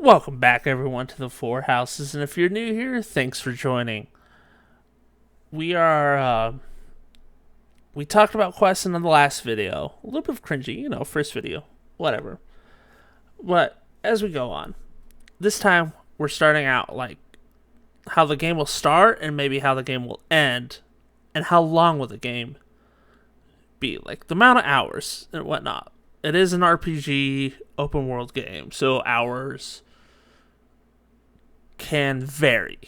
Welcome back, everyone, to the Four Houses, and if you're new here, thanks for joining. We talked about quests in the last video. A little bit of cringy, first video, whatever. But as we go on, this time we're starting out like how the game will start and maybe how the game will end, and how long will the game be, like the amount of hours and whatnot. It is an RPG open world game, so hours can vary.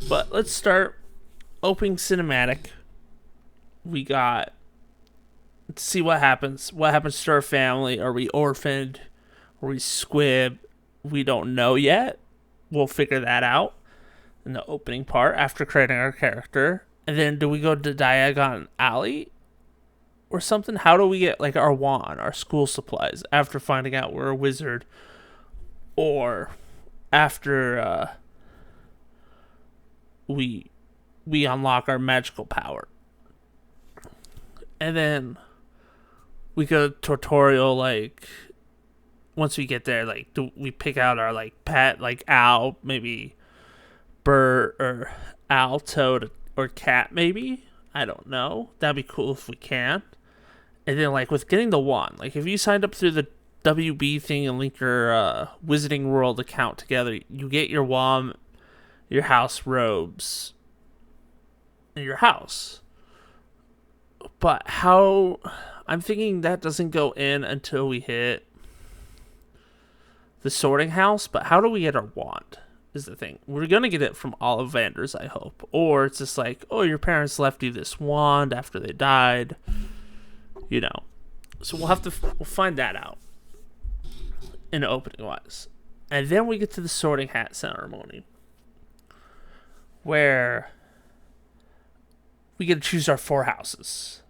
But let's start opening cinematic. We got to see what happens. What happens to our family? Are we orphaned? Are we squib? We don't know yet. We'll figure that out in the opening part after creating our character. And then do we go to Diagon Alley or something? How do we get like our wand, our school supplies after finding out we're a wizard? Or after we unlock our magical power. And then we go to tutorial, like once we get there, like do we pick out our like pet, like owl, maybe bird or owl, toad, or cat maybe? I don't know. That'd be cool if we can. And then like with getting the wand, like if you signed up through the WB thing and link your Wizarding World account together, you get your wand, your house robes, and your house. But how... I'm thinking that doesn't go in until we hit the sorting house, but how do we get our wand is the thing. We're going to get it from Ollivanders, I hope. Or it's just like, oh, your parents left you this wand after they died. So we'll find that out in opening wise. And then we get to the sorting hat ceremony, where we get to choose our four houses: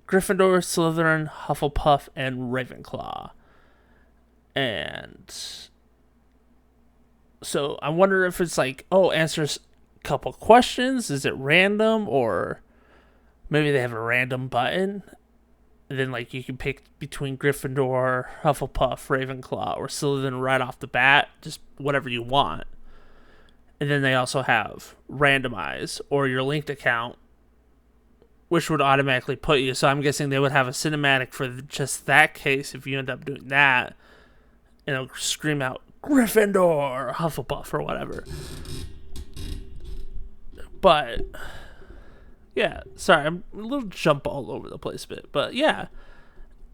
Gryffindor, Slytherin, Hufflepuff, and Ravenclaw. And so I wonder if it's like, oh, answers a couple questions. Is it random? Or maybe they have a random button. And then like you can pick between Gryffindor, Hufflepuff, Ravenclaw, or Slytherin right off the bat. Just whatever you want. And then they also have randomize or your linked account, which would automatically put you. So I'm guessing they would have a cinematic for just that case if you end up doing that. And it'll scream out Gryffindor or Hufflepuff or whatever. But yeah, sorry, I'm a little jump all over the place a bit. But yeah.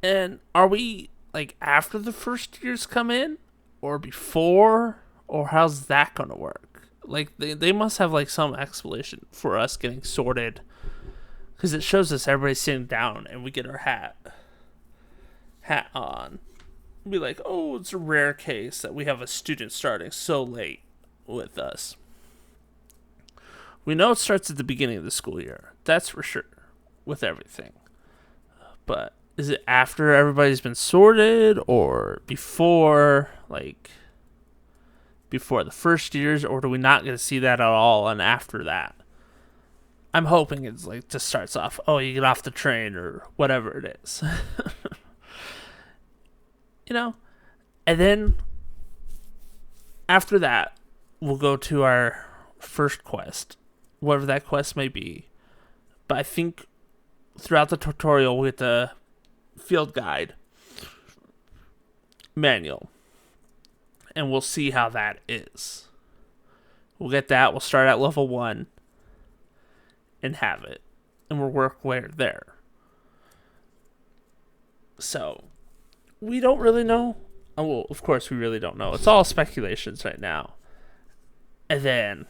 And are we like after the first years come in? Or before? Or how's that going to work? Like they must have like some explanation for us getting sorted. Because it shows us everybody sitting down and we get our hat on. Be like, oh, it's a rare case that we have a student starting so late with us. We know it starts at the beginning of the school year. That's for sure. With everything. But is it after everybody's been sorted or before, like, before the first years? Or do we not get to see that at all and after that? I'm hoping it's like just starts off, oh, you get off the train or whatever it is. And then after that, we'll go to our first quest, whatever that quest may be. But I think throughout the tutorial, we'll get the field guide manual. And we'll see how that is. We'll get that. We'll start at level 1. And have it. And we'll work where there. So, we don't really know. Oh, well, of course we really don't know. It's all speculations right now. And then,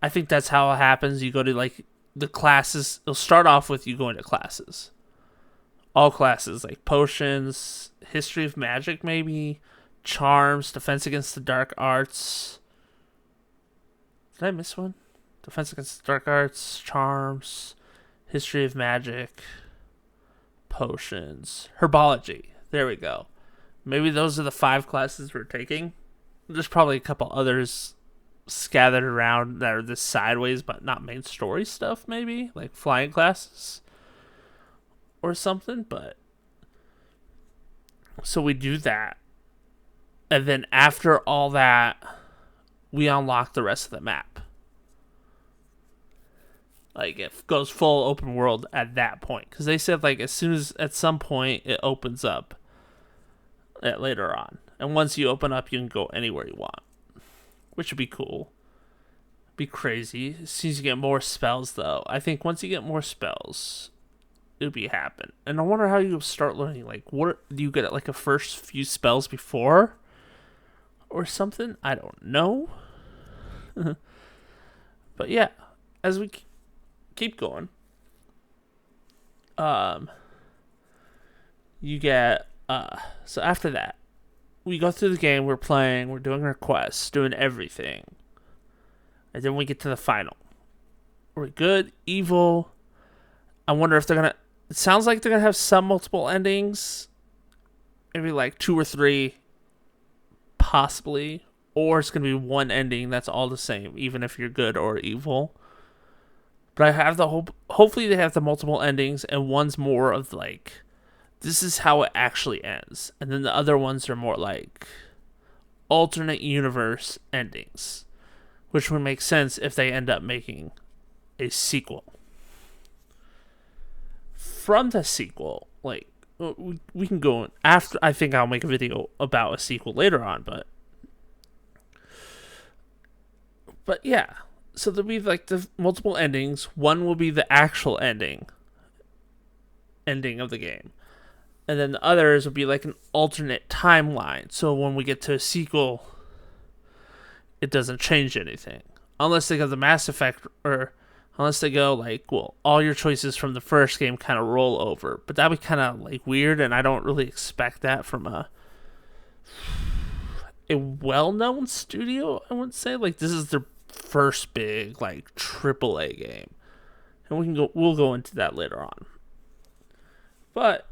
I think that's how it happens. You go to, like, the classes. It'll start off with you going to classes. All classes, like potions, history of magic maybe, charms, defense against the dark arts. Did I miss one? Defense against dark arts, charms, history of magic, potions, herbology. There we go. Maybe those are the 5 classes we're taking. There's probably a couple others scattered around that are this sideways but not main story stuff, maybe like flying classes or something. But so we do that, And then after all that, we unlock the rest of the map. Like, it goes full open world at that point. Because they said, like, as soon as, at some point, it opens up later on. And once you open up, you can go anywhere you want. Which would be cool. Be crazy. As soon as you get more spells, though. I think once you get more spells, it'll be happen. And I wonder how you start learning. Like, what do you get, like, a first few spells before? Or something? I don't know. But yeah, as we keep going, you get, so after that, we go through the game, we're playing, we're doing our quests, doing everything. And then we get to the final. We're good, evil. I wonder if they're going to, it sounds like they're going to have some multiple endings. Maybe like 2 or 3, possibly. Or it's going to be one ending that's all the same, even if you're good or evil. But I have the hope, hopefully they have the multiple endings, and one's more of like, this is how it actually ends. And then the other ones are more like alternate universe endings, which would make sense if they end up making a sequel. From the sequel, like, we can go after, I think I'll make a video about a sequel later on, but yeah, so there'll be like the multiple endings. One will be the actual ending of the game. And then the others will be like an alternate timeline. So when we get to a sequel, it doesn't change anything. Unless they go the Mass Effect, or unless they go like, well, all your choices from the first game kind of roll over. But that'd be kind of like weird, and I don't really expect that from a well-known studio, I would say. Like, this is their first big like AAA game, and we'll go into that later on. But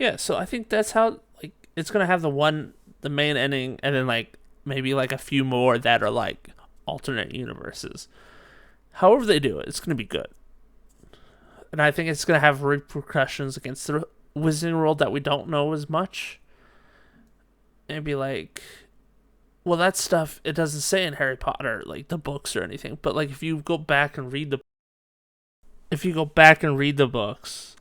yeah, so I think that's how, like, it's gonna have the main ending, and then like maybe like a few more that are like alternate universes. However they do it, it's gonna be good, and I think it's gonna have repercussions against the Wizarding World that we don't know as much. And be like, well, that stuff, it doesn't say in Harry Potter, like the books or anything. But like, if you go back and read the books,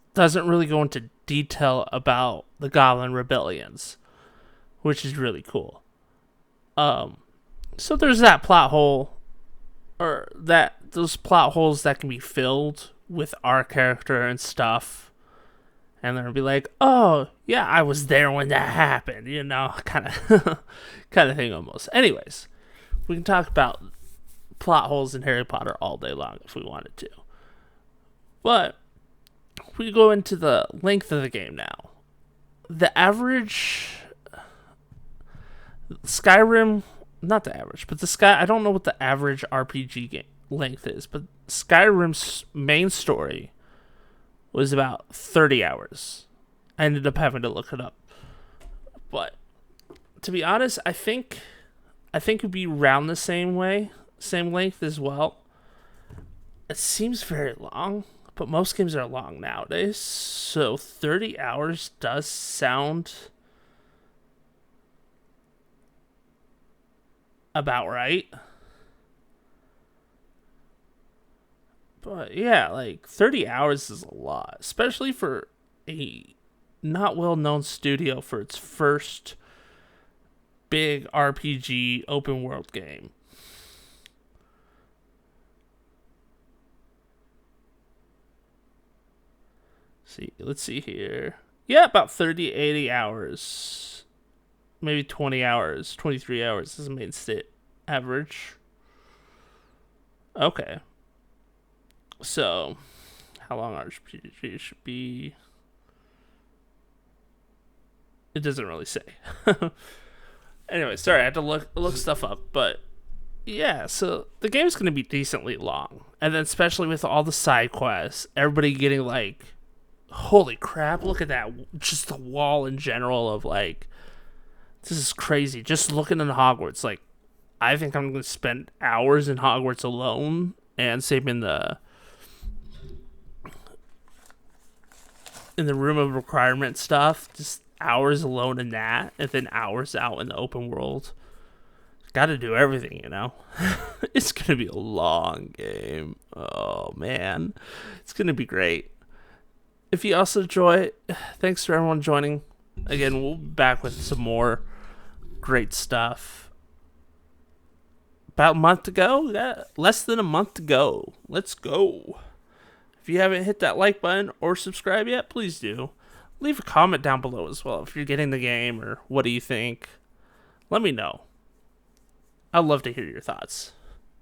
it doesn't really go into detail about the Goblin rebellions, which is really cool. So there's that plot hole, or those plot holes that can be filled with our character and stuff. And they'll be like, oh, yeah, I was there when that happened, you know, kind of thing almost. Anyways, we can talk about plot holes in Harry Potter all day long if we wanted to. But we go into the length of the game now. The average Skyrim, not the average, but I don't know what the average RPG game length is, but Skyrim's main story was about 30 hours. I ended up having to look it up. But to be honest, I think it would be around the same length as well. It seems very long, but most games are long nowadays. So 30 hours does sound about right. But yeah, like 30 hours is a lot, especially for a not well-known studio for its first big RPG open world game. Let's see here. Yeah, about 30, 80 hours. Maybe 20 hours, 23 hours is the main state average. Okay. So, how long RPG should be? It doesn't really say. Anyway, sorry, I had to look stuff up, but yeah, so the game's going to be decently long. And then especially with all the side quests, everybody getting like, holy crap, look at that, just the wall in general of like, this is crazy. Just looking in Hogwarts, like, I think I'm going to spend hours in Hogwarts alone, and same in the room of requirement stuff, just hours alone in that, and then hours out in the open world. Got to do everything, you know. It's gonna be a long game. Oh man, it's gonna be great. If you also enjoy it, thanks for everyone joining. Again, we'll be back with some more great stuff. About a month to go. Yeah, less than a month to go. Let's go. If you haven't hit that like button or subscribe yet, please do. Leave a comment down below as well if you're getting the game or what do you think. Let me know. I'd love to hear your thoughts.